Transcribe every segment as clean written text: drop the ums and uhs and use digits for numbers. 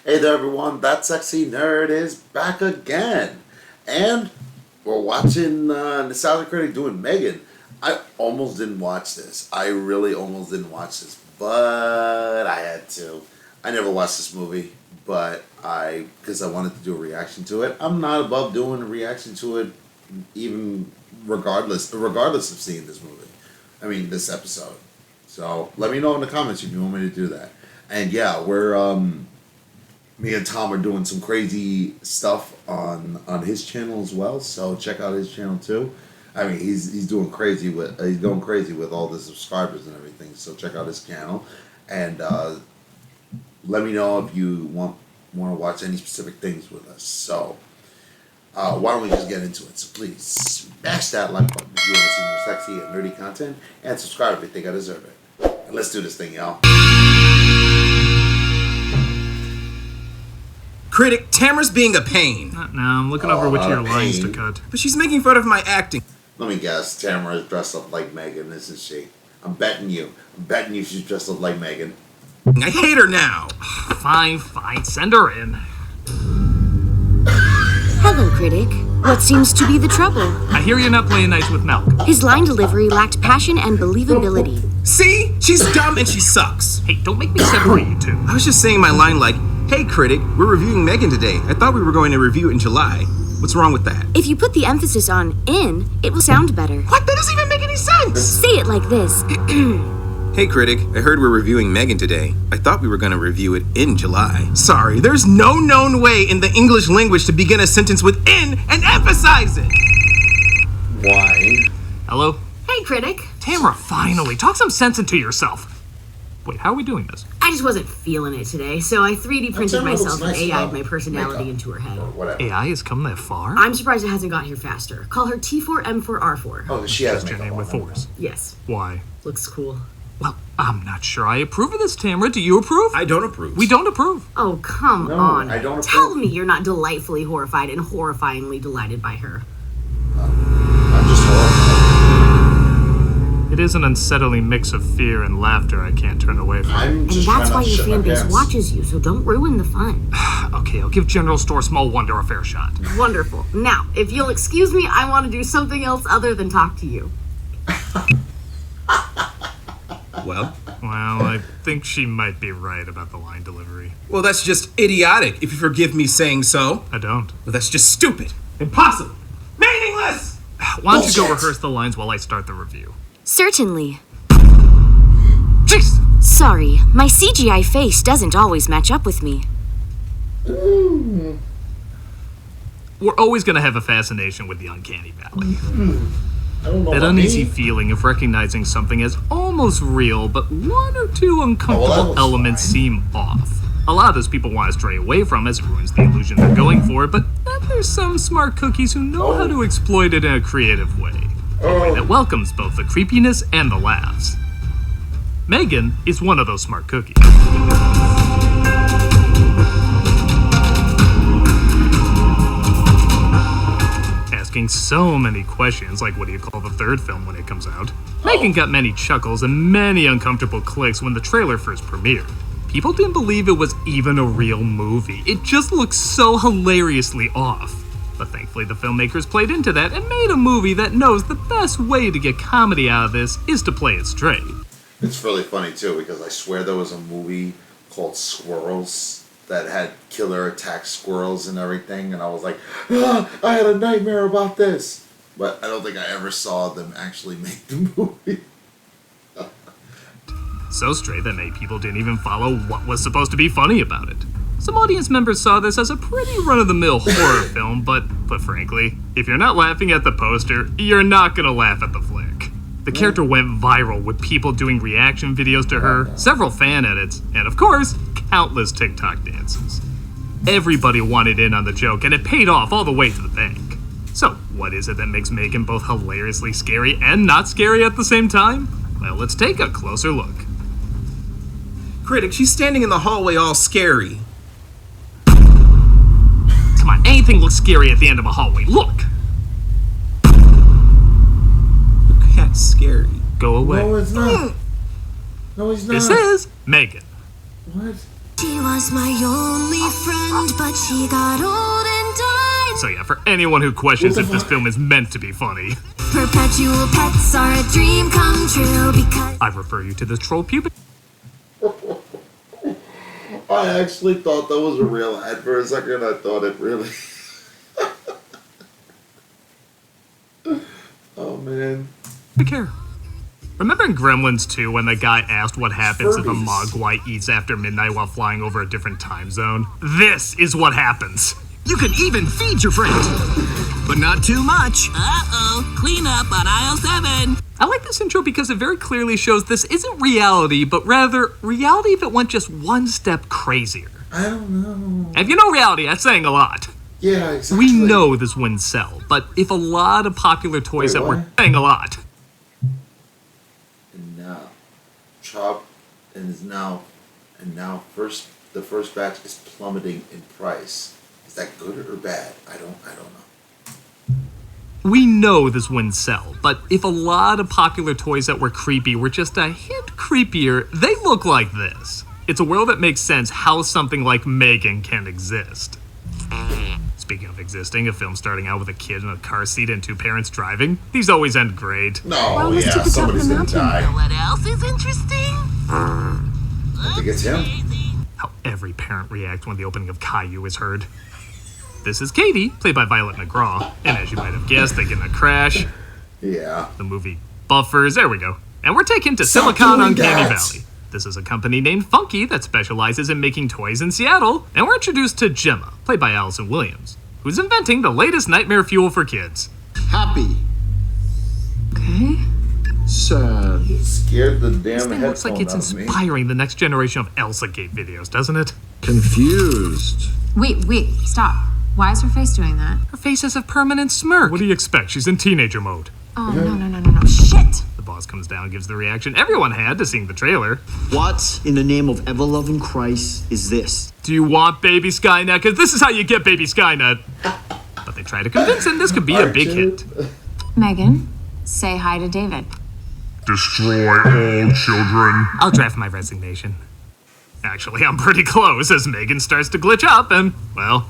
Hey there everyone, That Sexy Nerd is back again. And we're watching Nostalgia Critic doing Megan. I almost didn't watch this. I really almost didn't watch this. But I had to. I never watched this movie. But because I wanted to do a reaction to it. I'm not above doing a reaction to it even regardless of seeing this movie. I mean, this episode. So let me know in the comments if you want me to do that. And yeah, we're me and Tom are doing some crazy stuff on his channel as well. So check out his channel too. I mean, he's going crazy with all the subscribers and everything. So check out his channel, and let me know if you want to watch any specific things with us. So why don't we just get into it? So please smash that like button if you want to see more sexy and nerdy content, and subscribe if you think I deserve it. And let's do this thing, y'all. Critic, Tamara's being a pain. No, I'm looking over which of your lines to cut. But she's making fun of my acting. Let me guess, Tamara is dressed up like Megan, isn't she? I'm betting you she's dressed up like Megan. I hate her now. Fine, send her in. Hello, Critic. What seems to be the trouble? I hear you're not playing nice with Malcolm. His line delivery lacked passion and believability. See? She's dumb and she sucks. Hey, don't make me separate you two. I was just saying my line like, hey, Critic, we're reviewing Megan today. I thought we were going to review it in July. What's wrong with that? If you put the emphasis on in, it will sound better. What? That doesn't even make any sense. Say it like this. Hey, Critic, I heard we're reviewing Megan today. I thought we were going to review it in July. Sorry, there's no known way in the English language to begin a sentence with in and emphasize it. Why? Hello? Hey, Critic. Tamara, finally, talk some sense into yourself. Wait, how are we doing this? I just wasn't feeling it today, so I 3D printed myself and nice AI'd my personality into her head. Whatever. AI has come that far? I'm surprised it hasn't got here faster. Call her T4M4R4. Oh, she has Your makeup name on. with fours. Yes, Why? looks cool. Well, I'm not sure I approve of this, Tamara. Do you approve? I don't approve. We don't approve. Oh, come No, on. I don't Tell approve. me you're not delightfully horrified and horrifyingly delighted by her. I'm just horrified. It is an unsettling mix of fear and laughter I can't turn away from. I'm And just that's trying why not to your shit fan my base pants. watches you, so don't ruin the fun. Okay, I'll give General Store Small Wonder a fair shot. Wonderful. Now, if you'll excuse me, I want to do something else other than talk to you. Well, I think she might be right about the line delivery. well, that's just idiotic, if you forgive me saying so. I don't. Well, that's just stupid. Impossible. Meaningless! Why don't you go Bullshit. rehearse the lines while I start the review? Certainly. Jeez! Sorry, my CGI face doesn't always match up with me. We're always going to have a fascination with the uncanny valley. I don't know That about uneasy me. feeling of recognizing something as almost real, but one or two uncomfortable that was elements fine. seem off. A lot of this people want to stray away from as it ruins the illusion they're going for, but then there's some smart cookies who know how to exploit it in a creative way. A way that welcomes both the creepiness and the laughs. Megan is one of those smart cookies. Asking so many questions, like what do you call the third film when it comes out? Megan got many chuckles and many uncomfortable clicks when the trailer first premiered. People didn't believe it was even a real movie. It just looked so hilariously off. But thankfully the filmmakers played into that and made a movie that knows the best way to get comedy out of this is to play it straight. It's really funny too because I swear there was a movie called Squirrels that had killer attack squirrels and everything, and I was like, I had a nightmare about this. But I don't think I ever saw them actually make the movie. So straight that many people didn't even follow what was supposed to be funny about it. Some audience members saw this as a pretty run-of-the-mill horror film, but frankly, if you're not laughing at the poster, you're not gonna laugh at the flick. The character went viral with people doing reaction videos to her, several fan edits, and of course, countless TikTok dances. Everybody wanted in on the joke, and it paid off all the way to the bank. So, what is it that makes Megan both hilariously scary and not scary at the same time? Well, let's take a closer look. Critic, she's standing in the hallway all scary. Come on, anything looks scary at the end of a hallway. Look! That's scary. Go away. No, it's not. No, he's not. This is Megan. What? She was my only but she got old and died. So yeah, for anyone who questions if this film is meant to be funny, Perpetual pets are a dream come true because I refer you to this troll pubic. I actually thought that was a real ad for a second. I thought it really. Oh man. Care. Remember in Gremlins 2 when the guy asked what happens if a Furbies. mogwai eats after midnight while flying over a different time zone? This is what happens. You can even feed your friend, but not too much. Uh-oh, clean up on aisle 7. I like this intro because it very clearly shows this isn't reality, but rather reality if it went just one step crazier. I don't know. And if you know reality, that's saying a lot. Yeah, exactly. We know this wouldn't sell, but if a lot of popular toys Wait, that were what? saying a lot. And now, Chop and now the first batch is plummeting in price. Is that good or bad? I don't know. We know this wouldn't sell, but if a lot of popular toys that were creepy were just a hint creepier, they look like this. It's a world that makes sense how something like Megan can exist. Speaking of existing, a film starting out with a kid in a car seat and two parents driving, these always end great. No, yeah, somebody's gonna die. What else is interesting? I think it's him. How every parent reacts when the opening of Caillou is heard. This is Katie, played by Violet McGraw, and as you might have guessed, they get in a crash. Yeah. The movie buffers, there we go. And we're taken to Stop Silicon doing Uncanny that. Valley. This is a company named Funky that specializes in making toys in Seattle, and we're introduced to Gemma, played by Allison Williams, who's inventing the latest nightmare fuel for kids. Happy. Okay. Sad. Scared the This damn thing looks like headphone it's out of me. inspiring the next generation of Elsa Gate videos, doesn't it? Confused. Wait, stop. Why is her face doing that? Her face has a permanent smirk. What do you expect? She's in teenager mode. Oh, no. Shit! The boss comes down and gives the reaction everyone had to seeing the trailer. What in the name of ever-loving Christ is this? Do you want Baby Skynet? Because this is how you get Baby Skynet. But they try to convince him this could be a big hit. Megan, say hi to David. Destroy all children. I'll draft my resignation. Actually, I'm pretty close as Megan starts to glitch up and, well...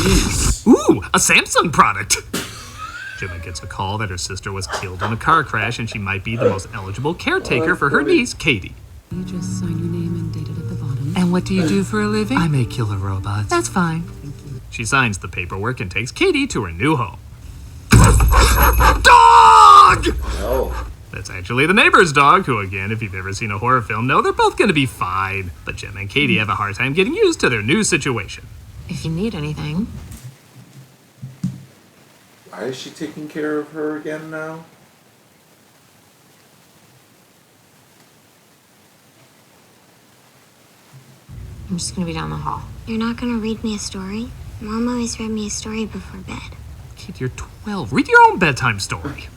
Jeez. Ooh, a Samsung product! Gemma gets a call that her sister was killed in a car crash and she might be the most eligible caretaker for her niece, Katie. You just sign your name and date it at the bottom. And what do you do for a living? I make killer robots. That's fine. She signs the paperwork and takes Katie to her new home. Dog! Oh. That's actually the neighbor's dog, who again, if you've ever seen a horror film, know they're both gonna be fine. But Gemma and Katie have a hard time getting used to their new situation. If you need anything. Why is she taking care of her again now? I'm just gonna be down the hall. you're not gonna read me a story? Mom always read me a story before bed. Kid, you're 12. Read your own bedtime story.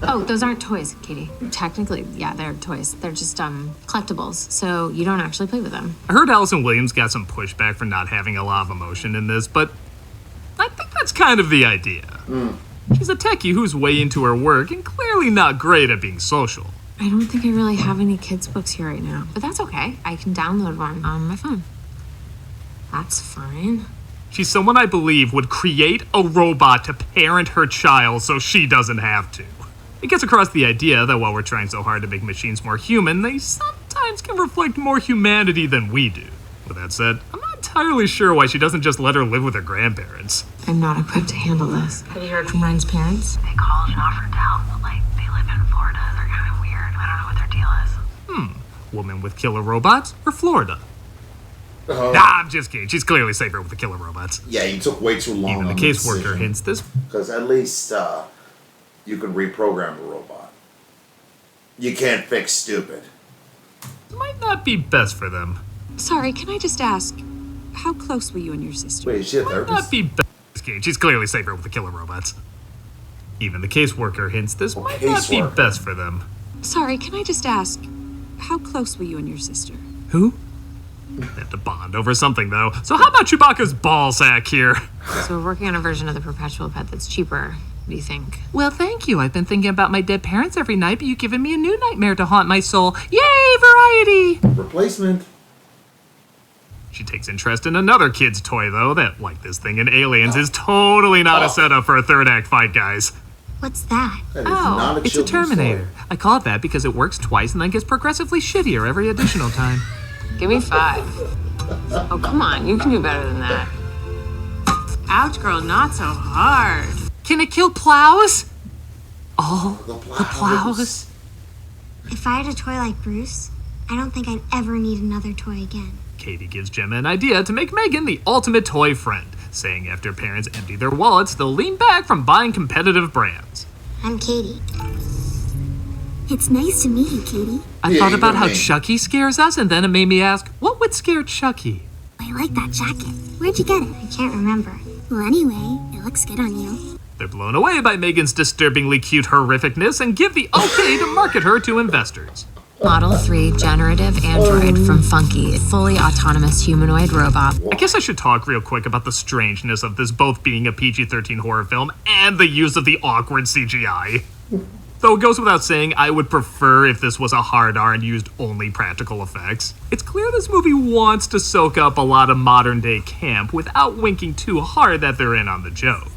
Oh, those aren't toys, Katie. Technically, yeah, they're toys. They're just, collectibles, so you don't actually play with them. I heard Allison Williams got some pushback for not having a lot of emotion in this, but I think that's kind of the idea. She's a techie who's way into her work and clearly not great at being social. I don't think I really have any kids' books here right now, but that's okay. I can download one on my phone. That's fine. She's someone I believe would create a robot to parent her child so she doesn't have to. It gets across the idea that while we're trying so hard to make machines more human, they sometimes can reflect more humanity than we do. With that said, I'm not entirely sure why she doesn't just let her live with her grandparents. I'm not equipped to handle this. Have you heard from Ryan's parents? They called and offered to help, but they live in Florida. They're kind of weird. I don't know what their deal is. Woman with killer robots or Florida? Oh. Nah, I'm just kidding. She's clearly safer with the killer robots. Yeah, you took way too long. Even the caseworker hints this. Because at least you can reprogram a robot. You can't fix stupid. Might not be best for them. Sorry, can I just ask, how close were you and your sister? Wait, is she a Might therapist? not be best. She's clearly safer with the killer robots. Even the caseworker hints this might not be caseworker. best for them. Sorry, can I just ask, how close were you and your sister? Who? They have to bond over something, though. So how about Chewbacca's ball sack here? So we're working on a version of the perpetual pet that's cheaper. What do you think? Well, thank you. I've been thinking about my dead parents every night, but you've given me a new nightmare to haunt my soul. Yay, variety! Replacement. She takes interest in another kid's toy, though, that, like this thing in Aliens, is totally not a setup for a third act fight, guys. What's that? That is not It's a children's Terminator. toy. I call it that because it works twice and then gets progressively shittier every additional time. Give me 5. Oh, come on. You can do better than that. Ouch, girl. Not so hard. Can it kill plows? Oh, The the plows. If I had a toy like Bruce, I don't think I'd ever need another toy again. Katie gives Gemma an idea to make Megan the ultimate toy friend, saying after parents empty their wallets, they'll lean back from buying competitive brands. I'm Katie. It's nice to meet you, Katie. I thought you about know how me. Chucky scares us, and then it made me ask, what would scare Chucky? I like that jacket. Where'd you get it? I can't remember. Well, anyway, it looks good on you. They're blown away by Megan's disturbingly cute horrificness and give the okay to market her to investors. Model 3 generative android from Funky, fully autonomous humanoid robot. I guess I should talk real quick about the strangeness of this both being a PG-13 horror film and the use of the awkward CGI. Though it goes without saying, I would prefer if this was a hard R and used only practical effects. It's clear this movie wants to soak up a lot of modern-day camp without winking too hard that they're in on the joke.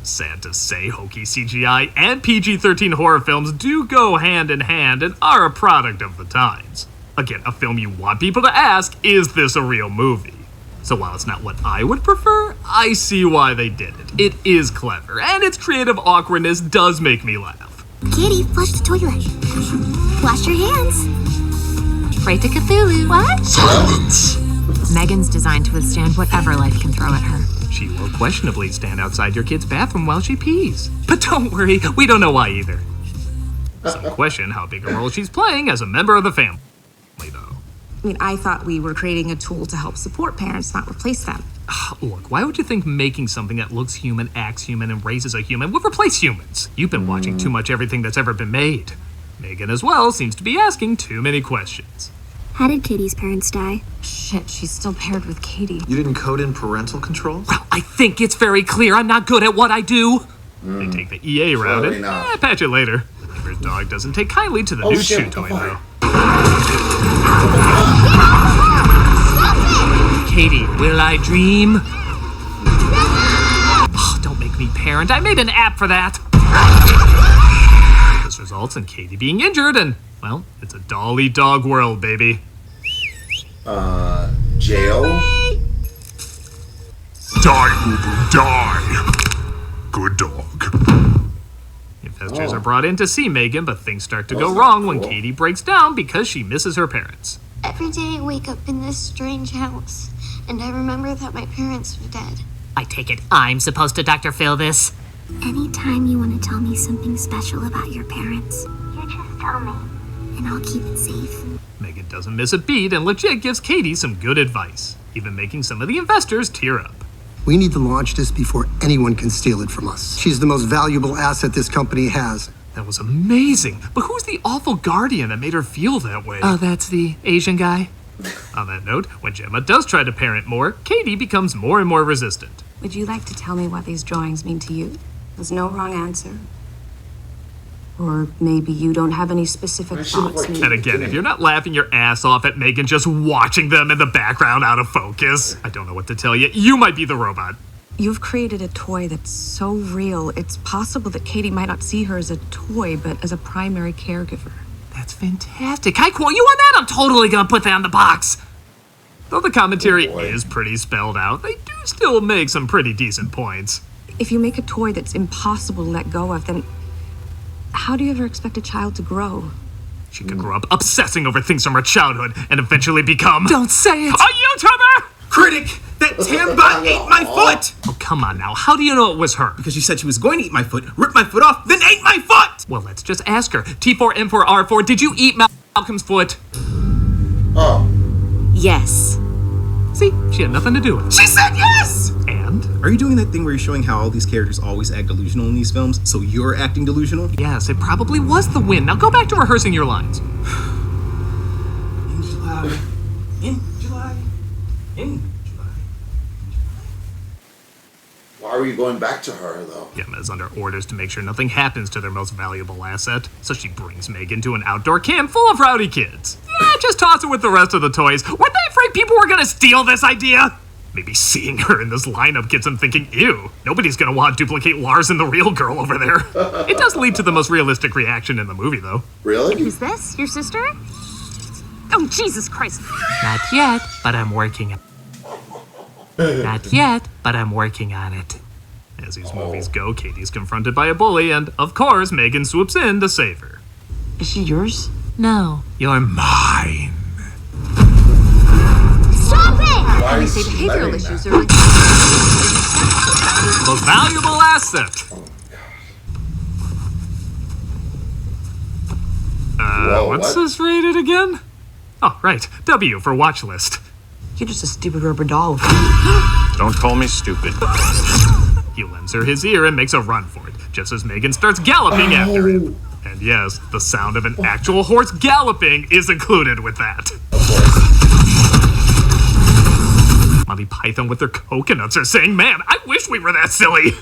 Sad to say, hokey CGI and PG-13 horror films do go hand in hand and are a product of the times. Again, a film you want people to ask, is this a real movie? So while it's not what I would prefer, I see why they did it. It is clever, and its creative awkwardness does make me laugh. Katie, flush the toilet. Wash your hands. Right to Cthulhu. What? Silence. Megan's designed to withstand whatever life can throw at her. She will questionably stand outside your kid's bathroom while she pees. But don't worry, we don't know why either. Some question how big a role she's playing as a member of the family, though. I mean, I thought we were creating a tool to help support parents, not replace them. Look, why would you think making something that looks human, acts human, and raises a human would replace humans? You've been watching too much everything that's ever been made. Megan, as well, seems to be asking too many questions. How did Katie's parents die? Shit, she's still paired with Katie. You didn't code in parental controls? Well, I think it's very clear I'm not good at what I do. They take the EA route Clearly and not. patch it later. The neighbor's dog doesn't take kindly to the new shit, shoe toy, come though. Stop Katie, will I dream? Oh, don't make me parent. I made an app for that. This results in Katie being injured, and, well, it's a doll-eat-dog world, baby. Jail? Die, boo-boo, die. Good dog. Investors are brought in to see Megan, but things start to go wrong when Katie breaks down because she misses her parents. Every day I wake up in this strange house, and I remember that my parents were dead. I take it I'm supposed to Dr. Phil this? Anytime you want to tell me something special about your parents, you just tell me, and I'll keep it safe. Megan doesn't miss a beat and legit gives Katie some good advice, even making some of the investors tear up. We need to launch this before anyone can steal it from us. She's the most valuable asset this company has. That was amazing, but who's the awful guardian that made her feel that way? Oh, that's the Asian guy? On that note, when Gemma does try to parent more, Katie becomes more and more resistant. Would you like to tell me what these drawings mean to you? There's no wrong answer. Or maybe you don't have any specific thoughts. And again, if you're not laughing your ass off at Megan just watching them in the background out of focus, I don't know what to tell you. You might be the robot. You've created a toy that's so real, it's possible that Katie might not see her as a toy, but as a primary caregiver. That's fantastic. I quote you on that. I'm totally gonna put that on the box. Though the commentary is pretty spelled out, they do still make some pretty decent points. If you make a toy that's impossible to let go of, then how do you ever expect a child to grow? She could grow up obsessing over things from her childhood and eventually become— Don't say it! a YouTuber! Critic! That Tambot ate my foot! Oh, come on now. How do you know it was her? Because she said she was going to eat my foot, rip my foot off, then ate my foot! Well, let's just ask her. T4M4R4, did you eat Malcolm's foot? Oh. Yes. See, she had nothing to do with it. She said yes! And? Are you doing that thing where you're showing how all these characters always act delusional in these films, so you're acting delusional? Yes, it probably was the win. Now go back to rehearsing your lines. In July. In July. In July. Why are we going back to her, though? Gemma is under orders to make sure nothing happens to their most valuable asset, so she brings Megan to an outdoor camp full of rowdy kids. Just toss it with the rest of the toys. Weren't they afraid people were gonna steal this idea? Maybe seeing her in this lineup gets them thinking, ew, nobody's gonna want to duplicate Lars and the real girl over there. It does lead to the most realistic reaction in the movie, though. Really? Who's this? Your sister? Oh, Jesus Christ. Not yet, but I'm working on it. Not yet, but I'm working on it. As these movies go, Katie's confronted by a bully, and, of course, Megan swoops in to save her. Is she yours? No, you're mine. Stop it! Why They is say she behavioral letting issues that? are like... Most valuable asset. Whoa, what's what? this rated again? Oh, right, W for watch list. You're just a stupid rubber doll. Don't call me stupid. He lends her his ear and makes a run for it, just as Megan starts galloping after him. And yes, the sound of an actual horse galloping is included with that. Monty Python with their coconuts are saying, man, I wish we were that silly.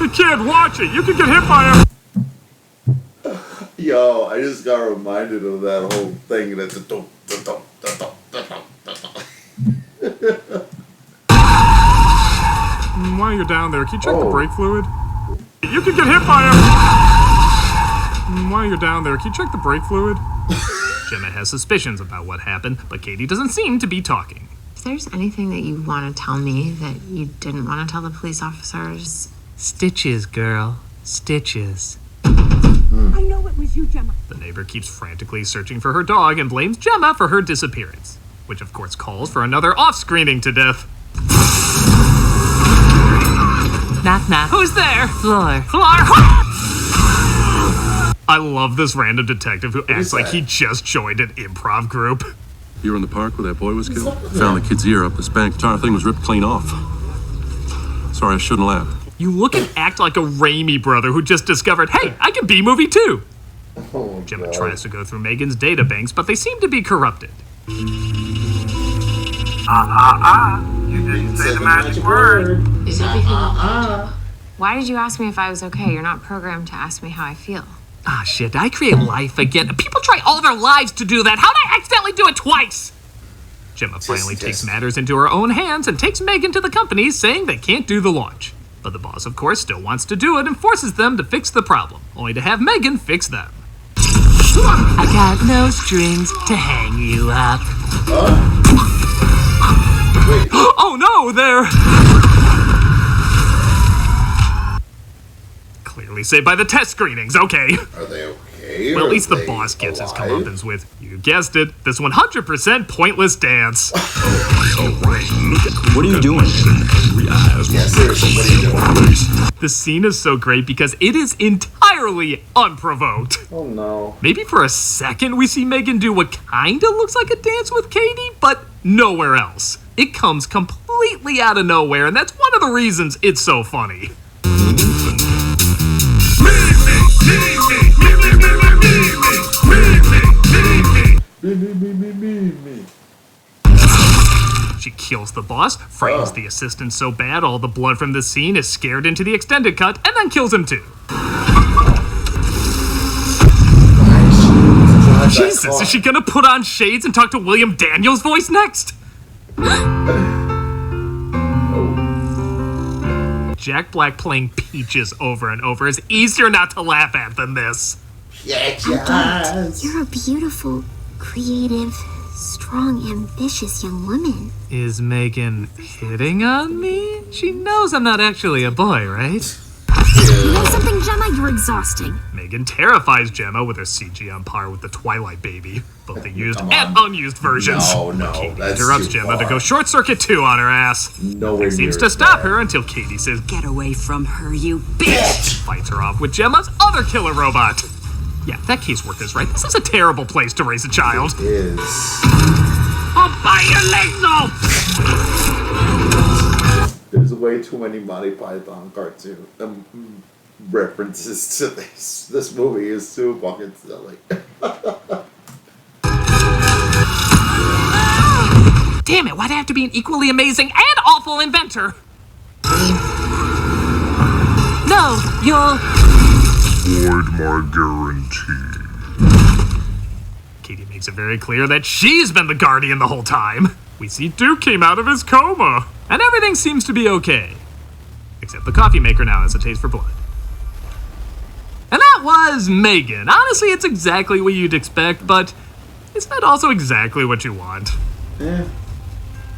You can't watch it. You could get hit by a... Yo, I just got reminded of that whole thing. That's While you're down there, can you check the brake fluid? You could get hit by a... While you're down there, can you check the brake fluid? Gemma has suspicions about what happened, but Katie doesn't seem to be talking. If there's anything that you want to tell me that you didn't want to tell the police officers... Stitches, girl. Stitches. I know it was you, Gemma. The neighbor keeps frantically searching for her dog and blames Gemma for her disappearance, which of course calls for another off-screening to death. Knock, knock. Who's there? Floor. I love this random detective who acts like he just joined an improv group. You were in the park where that boy was killed? Found the kid's ear up this bank. The entire thing was ripped clean off. Sorry, I shouldn't laugh. You look and act like a Raimi brother who just discovered, hey, I can B-movie too. Gemma tries to go through Megan's databanks, but they seem to be corrupted. You didn't say the magic word. Is everything okay? Why did you ask me if I was okay? You're not programmed to ask me how I feel. Ah, shit, I create life again. People try all their lives to do that. How'd I accidentally do it twice? Gemma finally takes matters into her own hands and takes Megan to the company, saying they can't do the launch. But the boss, of course, still wants to do it and forces them to fix the problem, only to have Megan fix them. I got no strings to hang you up. Oh no, they're... Clearly saved by the test screenings, okay. Are they okay? Well, at least the Are they boss gets his alive? comeuppance with, you guessed it, this 100% pointless dance. What are you doing? Yeah, seriously, what are you doing? The scene is so great because it is entirely unprovoked. Oh no. Maybe for a second we see Megan do what kinda looks like a dance with Katie, but nowhere else. It comes completely out of nowhere, and that's one of the reasons it's so funny. She kills the boss, frames the assistant so bad all the blood from this scene is scared into the extended cut, and then kills him too. Jesus, is she gonna put on shades and talk to William Daniels' voice next? Jack Black playing Peaches over and over is easier not to laugh at than this. Yes. You're a beautiful, creative, strong, ambitious young woman. Is Megan hitting on me? She knows I'm not actually a boy, right? You know something, Gemma? You're exhausting. Megan terrifies Gemma with her CG on par with the Twilight baby, both the used and unused versions. No, Katie that's interrupts too Gemma to far. go short circuit 2 on her ass. Nowhere Seems near to stop that. her until Katie says, Get away from her, you bitch! fights her off with Gemma's other killer robot. Yeah, that caseworker's right. This is a terrible place to raise a child. It is. I'll bite your legs off! There's way too many Monty Python cartoon references to this. This movie is too fucking silly. Damn it, why'd I have to be an equally amazing and awful inventor? No, you'll... Void my guarantee. Katie makes it very clear that she's been the guardian the whole time. We see Duke came out of his coma, and everything seems to be okay. Except the coffee maker now has a taste for blood. And that was Megan. Honestly, it's exactly what you'd expect, but isn't that also exactly what you want? Yeah.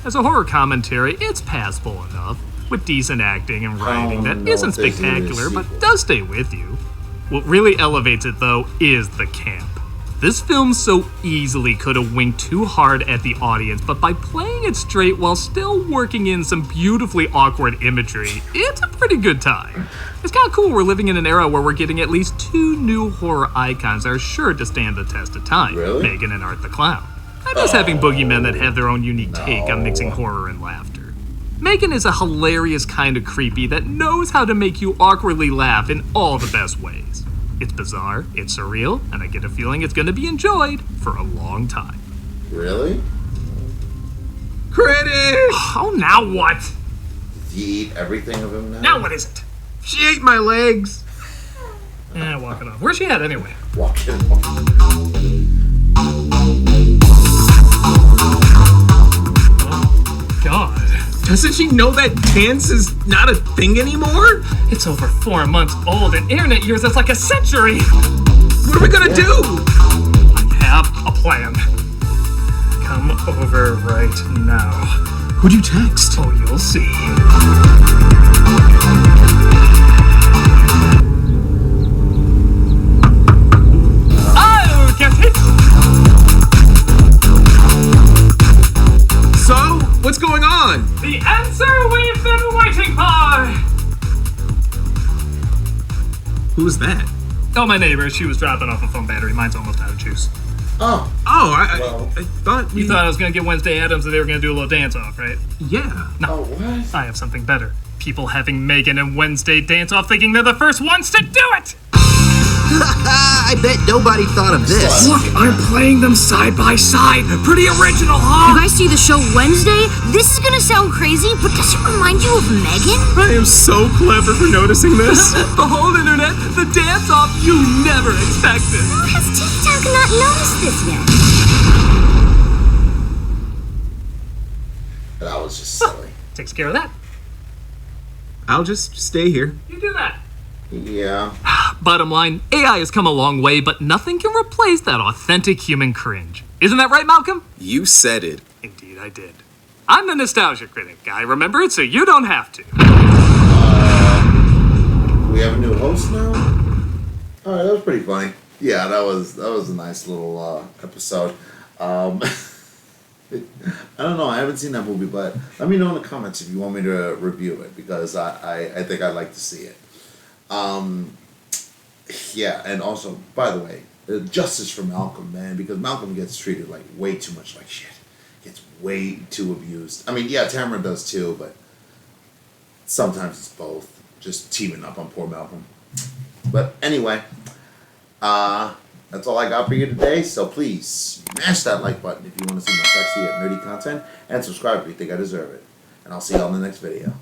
As a horror commentary, it's passable enough, with decent acting and writing that isn't spectacular, but does stay with you. What really elevates it, though, is the camp. This film so easily could have winked too hard at the audience, but by playing it straight while still working in some beautifully awkward imagery, it's a pretty good time. It's kind of cool we're living in an era where we're getting at least 2 new horror icons that are sure to stand the test of time. Really? Megan and Art the Clown. I miss having boogeymen that have their own unique take on mixing horror and laughter. Megan is a hilarious kind of creepy that knows how to make you awkwardly laugh in all the best ways. It's bizarre, it's surreal, and I get a feeling it's going to be enjoyed for a long time. Really? Critic! Oh, now what? Did you eat everything of him now? Now what is it? She ate my legs. Walk it off. Where's she at anyway? Walk it off. God. Doesn't she know that dance is not a thing anymore? It's over 4 months old. In internet years, that's like a century. What are we gonna do? I have a plan. Come over right now. Who'd you text? Oh, you'll see. I'll get it. So, what's going on? The answer we've been waiting for! Who was that? Oh, my neighbor. She was dropping off a phone battery. Mine's almost out of juice. Oh. Oh, Well. I thought You thought I was going to get Wednesday Addams and they were going to do a little dance-off, right? Yeah. No. Oh, what? I have something better. People having Megan and Wednesday dance off thinking they're the first ones to do it! I bet nobody thought of this. Look, I'm playing them side by side. Pretty original, huh? You guys see the show Wednesday? This is gonna sound crazy, but does it remind you of Megan? I am so clever for noticing this. The whole internet, the dance-off you never expected. How has TikTok not noticed this yet? That was just silly. Takes care of that. I'll just stay here. You do that. Yeah. Bottom line, AI has come a long way, but nothing can replace that authentic human cringe. Isn't that right, Malcolm? You said it. Indeed, I did. I'm the nostalgia critic. I remember it, so you don't have to. We have a new host now? Alright, that was pretty funny. Yeah, that was a nice little episode. I don't know, I haven't seen that movie, but let me know in the comments if you want me to review it, because I think I'd like to see it. Yeah, and also, by the way, justice for Malcolm, man, because Malcolm gets treated like way too much like shit. Gets way too abused. I mean, yeah, Tamara does too, but sometimes it's both. Just teaming up on poor Malcolm. But anyway, that's all I got for you today, so please smash that like button if you want to see more sexy and nerdy content, and subscribe if you think I deserve it. And I'll see you all in the next video.